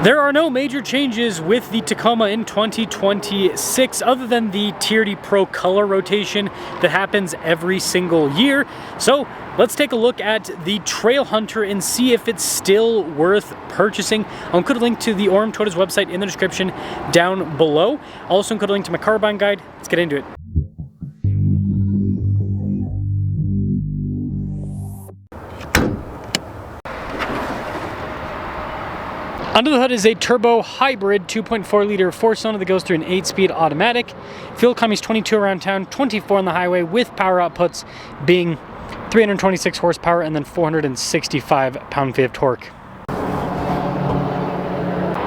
There are no major changes with the Tacoma in 2026 other than the TRD Pro color rotation that happens every single year. So let's take a look at the Trailhunter and see if it's still worth purchasing. I'll include a link to the Orem Toyota's website in the description down below. I'll also include a link to my car buying guide. Let's get into it. Under the hood is a turbo hybrid 2.4 liter 4-cylinder that goes through an 8-speed automatic. Fuel economy is 22 around town, 24 on the highway, with power outputs being 326 horsepower and then 465 pound-feet of torque.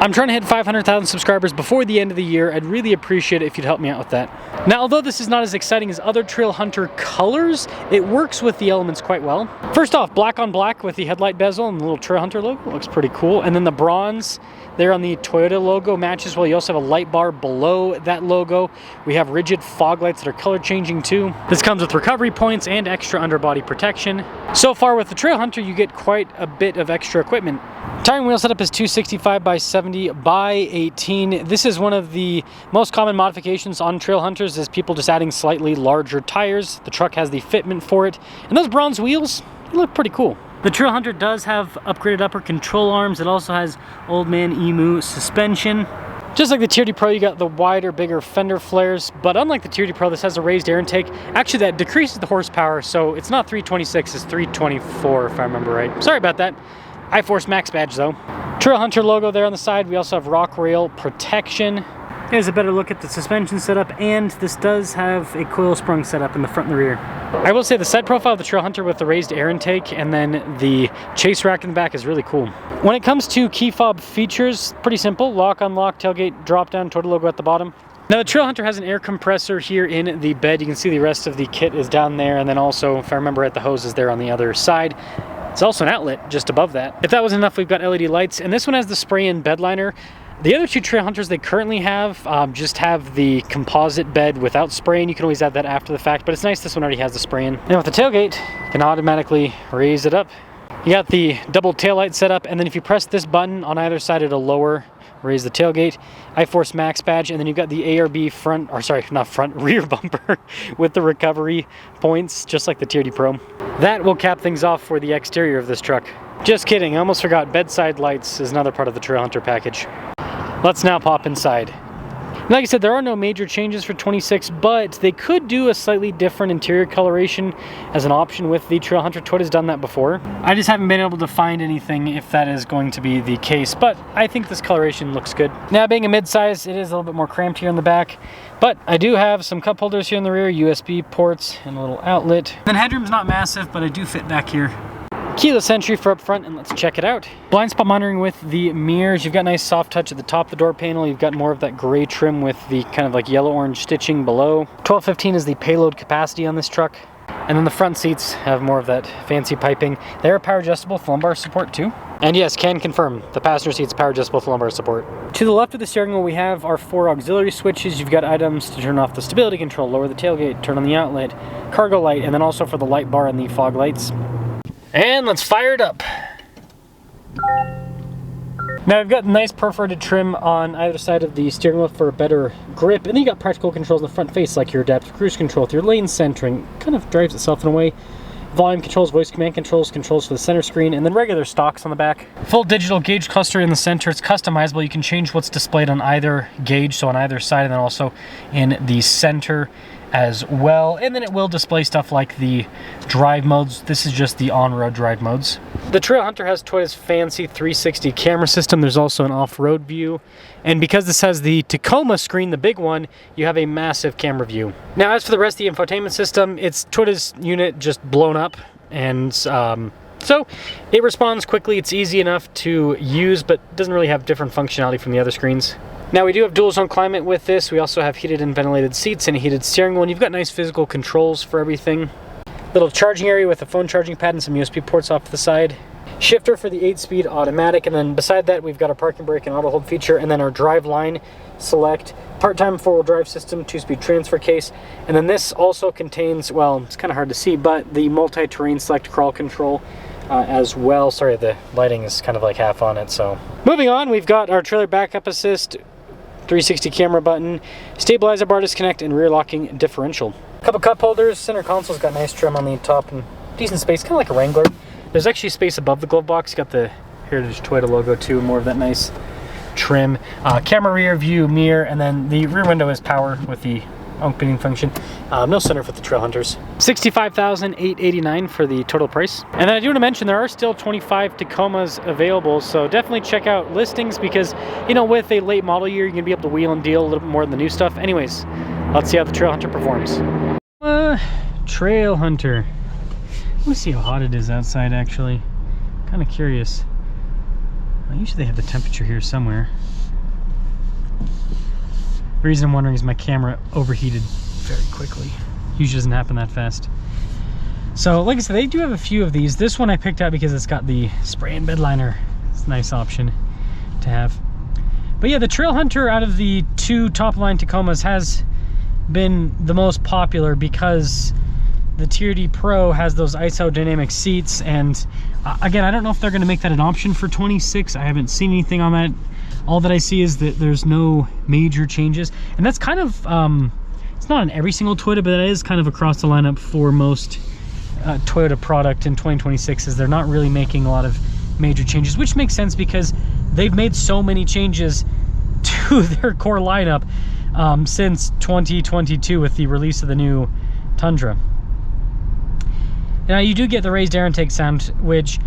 I'm trying to hit 500,000 subscribers before the end of the year. I'd really appreciate it if you'd help me out with that. Now, although this is not as exciting as other Trailhunter colors, it works with the elements quite well. First off, black on black with the headlight bezel and the little Trailhunter logo. Looks pretty cool. And then the bronze there on the Toyota logo matches well. You also have a light bar below that logo. We have rigid fog lights that are color changing too. This comes with recovery points and extra underbody protection. So far with the Trailhunter, you get quite a bit of extra equipment. Tire and wheel setup is 265 by 70 by 18. This is one of the most common modifications on Trailhunters, is people just adding slightly larger tires. The truck has the fitment for it. And those bronze wheels, they look pretty cool. The Trailhunter does have upgraded upper control arms. It also has Old Man Emu suspension. Just like the TRD Pro, you got the wider, bigger fender flares, but unlike the TRD Pro, this has a raised air intake. Actually, that decreases the horsepower, so it's not 326, it's 324 if I remember right. Sorry about that. iForce Max badge though. Trailhunter logo there on the side. We also have rock rail protection. Here's a better look at the suspension setup, and this does have a coil sprung setup in the front and the rear. I will say the side profile of the Trailhunter with the raised air intake and then the chase rack in the back is really cool. When it comes to key fob features, pretty simple. Lock, unlock, tailgate, drop down, Toyota logo at the bottom. Now the Trailhunter has an air compressor here in the bed. You can see the rest of the kit is down there, and then also, if I remember right, the hose is there on the other side. It's also an outlet just above that. If that wasn't enough, we've got LED lights, and this one has the spray-in bed liner. The other two Trailhunters they currently have just have the composite bed without spray-in. You can always add that after the fact, but it's nice this one already has the spray-in. And with the tailgate, you can automatically raise it up. You got the double taillight set up, and then if you press this button on either side, it'll lower, raise the tailgate. iForce Max badge, and then you've got the ARB front, or sorry, not front, rear bumper with the recovery points, just like the TRD Pro. That will cap things off for the exterior of this truck. Just kidding, I almost forgot, bedside lights is another part of the Trailhunter package. Let's now pop inside. Like I said, there are no major changes for 26, but they could do a slightly different interior coloration as an option with the Trailhunter. Toyota's done that before. I just haven't been able to find anything if that is going to be the case, but I think this coloration looks good. Now, being a midsize, it is a little bit more cramped here in the back, but I do have some cup holders here in the rear, USB ports, and a little outlet. Then headroom's not massive, but I do fit back here. Keyless entry for up front, and let's check it out. Blind spot monitoring with the mirrors. You've got nice soft touch at the top of the door panel. You've got more of that gray trim with the kind of like yellow-orange stitching below. 1215 is the payload capacity on this truck. And then the front seats have more of that fancy piping. They are power adjustable with lumbar support too. And yes, can confirm, the passenger seat's power adjustable with lumbar support. To the left of the steering wheel, we have our 4 auxiliary switches. You've got items to turn off the stability control, lower the tailgate, turn on the outlet, cargo light, and then also for the light bar and the fog lights. And let's fire it up. Now I've got nice perforated trim on either side of the steering wheel for a better grip, and then you got practical controls in the front face, like your adaptive cruise control with your lane centering. Kind of drives itself in a way. Volume controls, voice command controls, controls for the center screen, and then regular stocks on the back. Full digital gauge cluster in the center. It's customizable. You can change what's displayed on either gauge, so on either side, and then also in the center as well. And then it will display stuff like the drive modes. This is just the on-road drive modes. The Trailhunter has Toyota's fancy 360 camera system. There's also an off-road view. And because this has the Tacoma screen, the big one, you have a massive camera view. Now, as for the rest of the infotainment system, it's Toyota's unit just blown up. And so it responds quickly. It's easy enough to use, but doesn't really have different functionality from the other screens. Now we do have dual zone climate with this. We also have heated and ventilated seats and a heated steering wheel. And you've got nice physical controls for everything. Little charging area with a phone charging pad and some USB ports off to the side. Shifter for the 8-speed automatic, and then beside that we've got a parking brake and auto hold feature, and then our drive line select, part-time 4-wheel drive system, 2-speed transfer case, and then this also contains, well, it's kind of hard to see, but the multi-terrain select crawl control. as well. Sorry, the lighting is kind of like half on it. So moving on, we've got our trailer backup assist, 360 camera button, stabilizer bar disconnect, and rear locking differential. A couple cup holders. Center console's got nice trim on the top and decent space, kind of like a Wrangler. There's actually space above the glove box. Got the Heritage Toyota logo too, more of that nice trim. Camera rear view mirror, and then the rear window is power with the opening function. No sunroof with the Trailhunters. $65,889 for the total price. And then I do want to mention there are still 25 Tacomas available, so definitely check out listings because, you know, with a late model year, you're gonna be able to wheel and deal a little bit more than the new stuff. Anyways, let's see how the Trailhunter performs. Trailhunter. Let me see how hot it is outside. Actually, kind of curious. I usually have the temperature here somewhere. The reason I'm wondering is my camera overheated very quickly. Usually doesn't happen that fast. So like I said, they do have a few of these. This one I picked out because it's got the spray and bed liner. It's a nice option to have. But yeah, the Trailhunter out of the two top line Tacomas has been the most popular because the TRD Pro has those isodynamic seats, and again, I don't know if they're going to make that an option for 26. I haven't seen anything on that. All that I see is that there's no major changes, and that's kind of it's not on every single Toyota, but it is kind of across the lineup for most Toyota product in 2026. Is they're not really making a lot of major changes, which makes sense because they've made so many changes to their core lineup since 2022 with the release of the new Tundra. Now you do get the raised air intake sound, which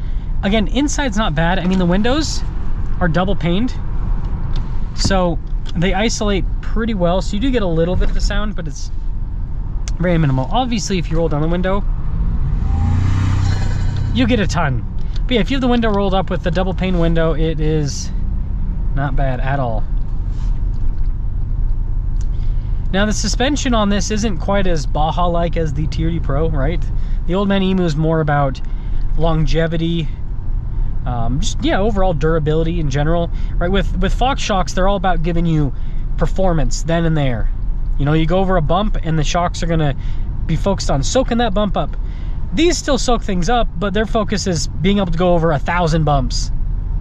again, inside's not bad. I mean, the windows are double paned, so they isolate pretty well, so you do get a little bit of the sound, but it's very minimal. Obviously, if you roll down the window, you get a ton. But yeah, if you have the window rolled up with the double pane window, it is not bad at all. Now the suspension on this isn't quite as Baja-like as the TRD Pro, right? The old man Emu is more about longevity, just yeah, overall durability in general, right? With Fox shocks, they're all about giving you performance then and there. You know, you go over a bump and the shocks are gonna be focused on soaking that bump up. These still soak things up, but their focus is being able to go over 1,000 bumps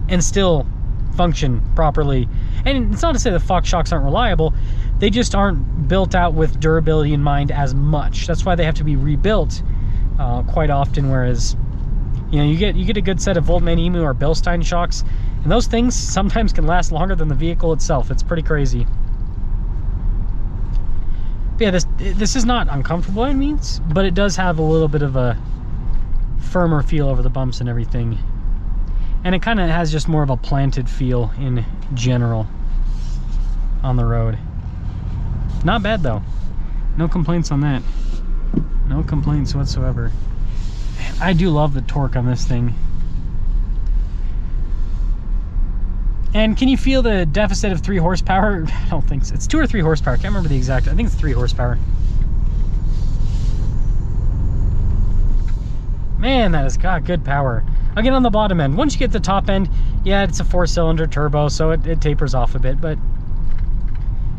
and still function properly. And it's not to say that Fox shocks aren't reliable, they just aren't built out with durability in mind as much. That's why they have to be rebuilt quite often, whereas you know, you get a good set of Old Man Emu or Bilstein shocks, and those things sometimes can last longer than the vehicle itself. It's pretty crazy. But yeah, this is not uncomfortable by any means, but it does have a little bit of a firmer feel over the bumps and everything. And it kind of has just more of a planted feel in general on the road. Not bad though. No complaints on that. No complaints whatsoever. Man, I do love the torque on this thing. And can you feel the deficit of 3 horsepower? I don't think so. It's 2 or 3 horsepower. I can't remember the exact. I think it's 3 horsepower. Man, that has got good power. Again, on the bottom end. Once you get the top end, yeah, it's a 4-cylinder turbo, so it tapers off a bit, but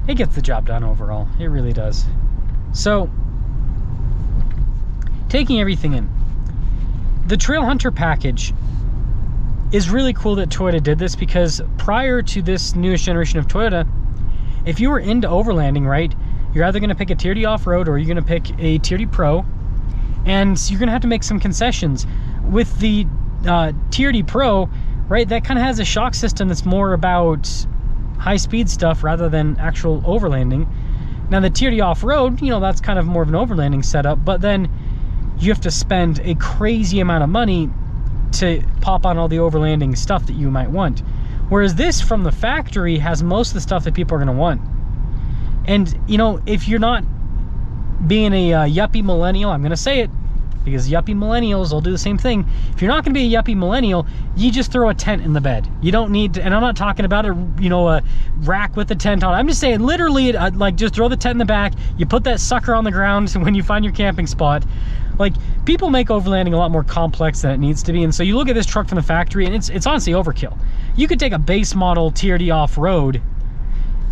it gets the job done overall. It really does. So, taking everything in, the Trailhunter package is really cool that Toyota did this, because prior to this newest generation of Toyota, if you were into overlanding, right, you're either going to pick a TRD off-road or you're going to pick a TRD Pro, and you're going to have to make some concessions. With the TRD Pro, right, that kind of has a shock system that's more about high-speed stuff rather than actual overlanding. Now the TRD off-road, you know, that's kind of more of an overlanding setup, but then you have to spend a crazy amount of money to pop on all the overlanding stuff that you might want. Whereas this from the factory has most of the stuff that people are going to want. And, you know, if you're not being a yuppie millennial, I'm going to say it, because yuppie millennials will do the same thing. If you're not going to be a yuppie millennial, you just throw a tent in the bed. You don't need to, and I'm not talking about a, you know, a rack with a tent on. I'm just saying literally, like, just throw the tent in the back. You put that sucker on the ground when you find your camping spot. Like, people make overlanding a lot more complex than it needs to be, and so you look at this truck from the factory, and it's honestly overkill. You could take a base model TRD off-road,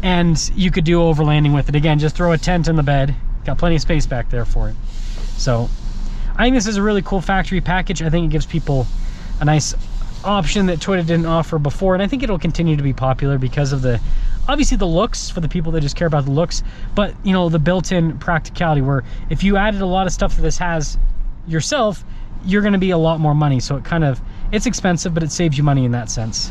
and you could do overlanding with it. Again, just throw a tent in the bed. Got plenty of space back there for it. So I think this is a really cool factory package. I think it gives people a nice option that Toyota didn't offer before, and I think it'll continue to be popular because of the, obviously the looks for the people that just care about the looks, but you know, the built-in practicality where if you added a lot of stuff that this has yourself, you're going to be a lot more money. So it kind of, it's expensive, but it saves you money in that sense.